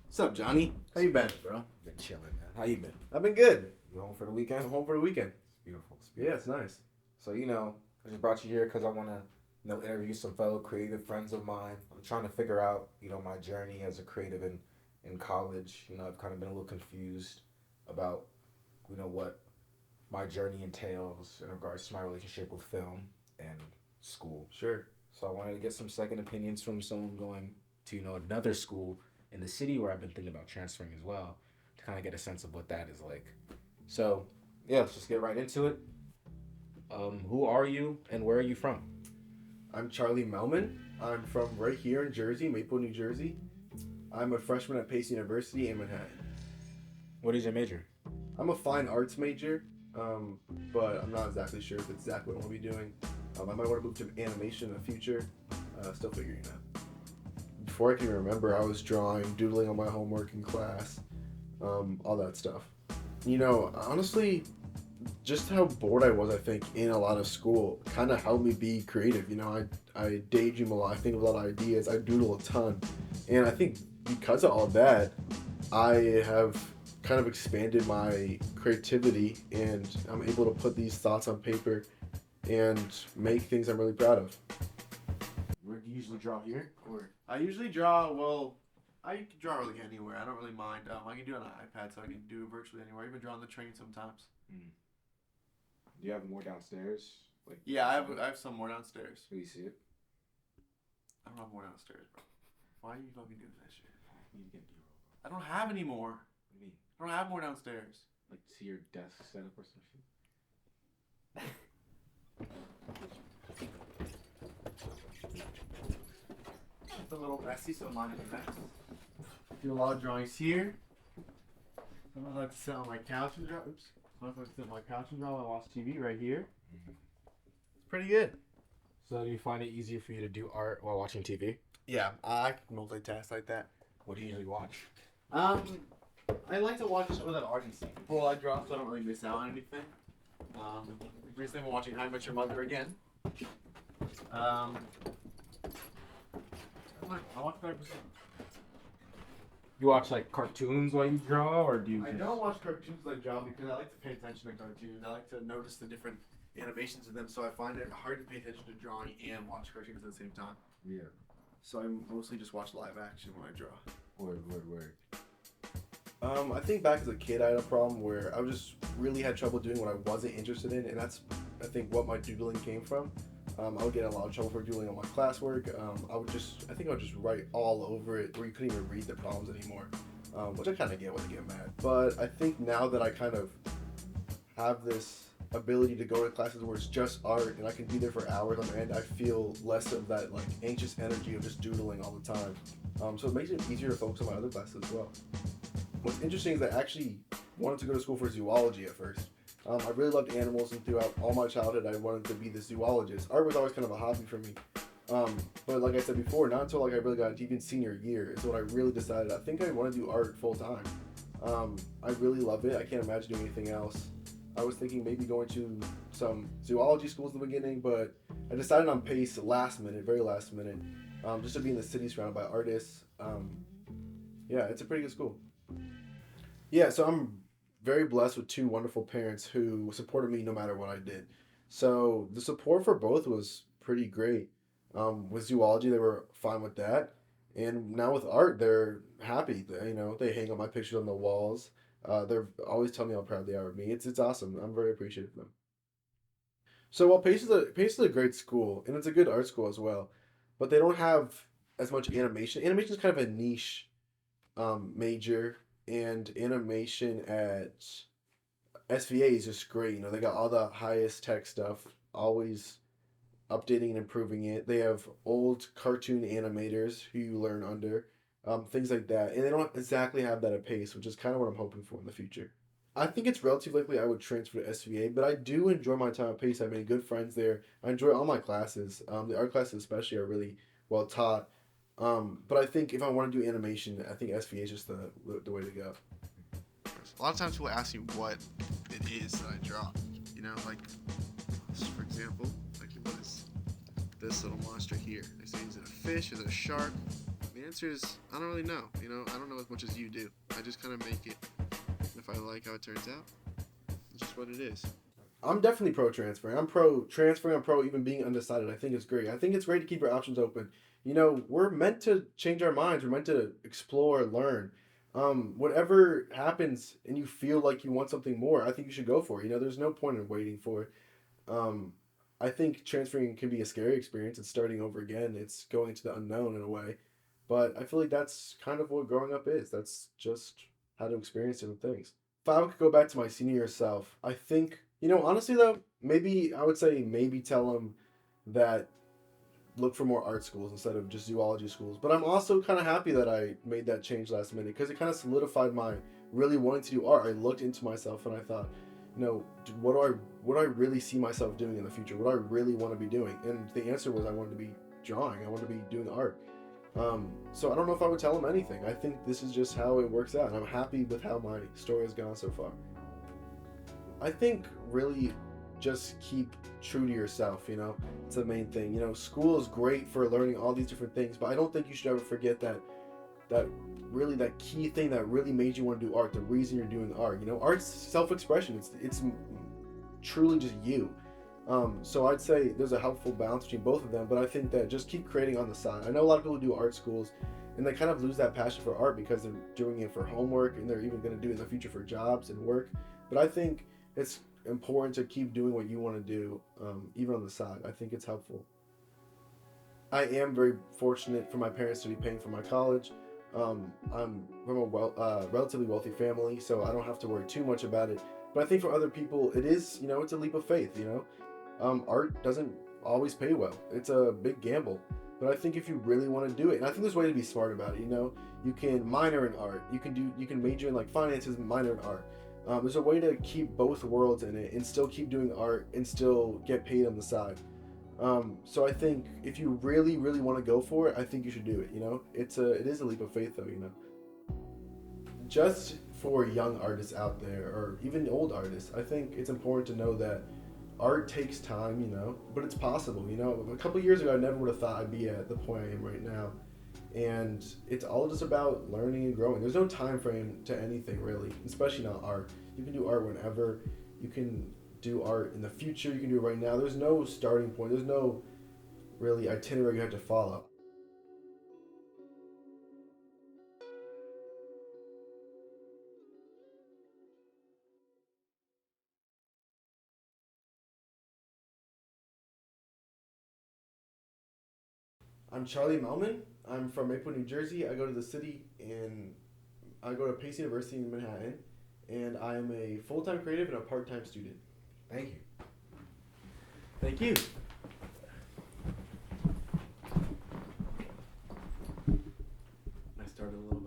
What's up, Johnny? How you been, bro? Been chilling, man. How you been? I've been good. You home for the weekend? I'm home for the weekend. It's beautiful. It's Yeah, beautiful. it's nice. So I just brought you here because I want to, interview some fellow creative friends of mine. I'm trying to figure out, my journey as a creative in college. I've kind of been a little confused about, what my journey entails in regards to my relationship with film and school. Sure. So I wanted to get some second opinions from someone going to, another school in the city where I've been thinking about transferring as well, to kind of get a sense of what that is like. So, yeah, let's just get right into it. Who are you and where are you from? I'm Charlie Melman. I'm from right here in Jersey, Maple, New Jersey. I'm a freshman at Pace University in Manhattan. What is your major? I'm a fine arts major, but I'm not exactly sure if it's exactly what I want to be doing. I might want to move to animation in the future. Still figuring it out. Before I can remember, I was drawing, doodling on my homework in class, all that stuff. Honestly, just how bored I was, I think, in a lot of school kind of helped me be creative. I daydream a lot, I think of a lot of ideas, I doodle a ton. And I think because of all that, I have kind of expanded my creativity and I'm able to put these thoughts on paper and make things I'm really proud of. Where do you usually draw here? Or I usually draw, I can draw really anywhere. I don't really mind. I can do it on an iPad, so I can do it virtually anywhere. I even draw on the train sometimes. do you have more downstairs? Yeah, I have some more downstairs. Do you see it? I don't have more downstairs, bro. Why are you fucking doing that shit? You need to get B-roll. I don't have any more. What do you mean? I don't have more downstairs. Like, see your desk setup or some shit? It's a little messy, so mine is a mess. Do a lot of drawings here. I like to sit on my couch and draw. Oops. I like to sit on my couch and draw while I watch TV right here. It's pretty good. So do you find it easier for you to do art while watching TV? Yeah, I can multitask like that. What do you usually watch? I like to watch shows that already seen before I draw, so I don't really miss out on anything. Recently, I'm watching How I Met Your Mother again. I watch 5%. You watch like cartoons while you draw, or do you? I don't watch cartoons like draw because I like to pay attention to cartoons. I like to notice the different animations in them, so I find it hard to pay attention to drawing and watch cartoons at the same time. Yeah. So I mostly just watch live action when I draw. Word. I think back as a kid, I had a problem where I just really had trouble doing what I wasn't interested in, and that's, I think, what my doodling came from. I would get in a lot of trouble for doodling on my classwork. I would just write all over it, where you couldn't even read the problems anymore, which I kind of get when I get mad. But I think now that I kind of have this ability to go to classes where it's just art and I can be there for hours on end, I feel less of that like anxious energy of just doodling all the time. So it makes it easier to focus on my other classes as well. What's interesting is I actually wanted to go to school for zoology at first. I really loved animals, and throughout all my childhood I wanted to be the zoologist. Art was always kind of a hobby for me. But like I said before, not until I really got into even senior year is when I really decided I think I want to do art full time. I really love it. I can't imagine doing anything else. I was thinking maybe going to some zoology schools in the beginning, but I decided on Pace very last minute, just to be in the city surrounded by artists. Yeah, it's a pretty good school. Yeah, so I'm very blessed with two wonderful parents who supported me no matter what I did. So the support for both was pretty great. With zoology, they were fine with that, and now with art, they're happy. They hang up my pictures on the walls. They're always telling me how proud they are of me. It's awesome. I'm very appreciative of them. So while Pace is a great school, and it's a good art school as well, but they don't have as much animation. Animation is kind of a niche major, and animation at SVA is just great. They got all the highest tech stuff, always updating and improving it. They have old cartoon animators who you learn under, things like that. And they don't exactly have that at Pace, which is kind of what I'm hoping for in the future. I think it's relatively likely I would transfer to SVA, but I do enjoy my time at Pace. I made good friends there. I enjoy all my classes. The art classes especially are really well taught. But I think if I want to do animation, I think SVA is just the way to go. A lot of times people ask me what it is that I draw. Like, for example, like what is this little monster here? They say, is it a fish? Is it a shark? I mean, answer is I don't really know. You know, I don't know as much as you do. I just kind of make it. If I like how it turns out, it's just what it is. I'm definitely pro transferring. I'm pro transferring. I'm pro even being undecided. I think it's great. I think it's great to keep your options open. You know, we're meant to change our minds. We're meant to explore, learn. Whatever happens and you feel like you want something more, I think you should go for it. You know, there's no point in waiting for it. Um, I think transferring can be a scary experience. It's starting over again. It's going into the unknown in a way. But I feel like that's kind of what growing up is. That's just how to experience different things. If I could go back to my senior year self, I think, you know, honestly though, maybe I would say maybe tell them that look for more art schools instead of just zoology schools. But I'm also kind of happy that I made that change last minute because it kind of solidified my really wanting to do art. I looked into myself and I thought, you know, what do I really see myself doing in the future? What do I really want to be doing? And the answer was I wanted to be drawing. I wanted to be doing art. So I don't know if I would tell them anything. I think this is just how it works out, and I'm happy with how my story has gone so far. I think really just keep true to yourself, you know? It's the main thing. You know, school is great for learning all these different things, but I don't think you should ever forget that really that key thing that really made you want to do art, the reason you're doing art. You know, art's self-expression. It's truly just you. So I'd say there's a helpful balance between both of them, but I think that just keep creating on the side. I know a lot of people do art schools and they kind of lose that passion for art because they're doing it for homework and they're even going to do it in the future for jobs and work. But I think it's important to keep doing what you want to do, even on the side. I think it's helpful. I am very fortunate for my parents to be paying for my college. I'm from a relatively wealthy family, so I don't have to worry too much about it. But I think for other people, it is, you know, it's a leap of faith, you know. Art doesn't always pay well. It's a big gamble. But I think if you really want to do it, and I think there's a way to be smart about it, you know, you can minor in art. You can major in like finances and minor in art. There's a way to keep both worlds in it and still keep doing art and still get paid on the side. So I think if you really, really want to go for it, I think you should do it, you know. It is a leap of faith though, you know. Just for young artists out there, or even old artists, I think it's important to know that art takes time, you know, but it's possible, you know. A couple years ago, I never would have thought I'd be at the point I am right now. And it's all just about learning and growing. There's no time frame to anything, really, especially not art. You can do art whenever. You can do art in the future. You can do it right now. There's no starting point. There's no really itinerary you have to follow. I'm Charlie Melman. I'm from Maplewood, New Jersey. I go to the city and I go to Pace University in Manhattan, and I am a full-time creative and a part-time student. Thank you. Thank you. I started a little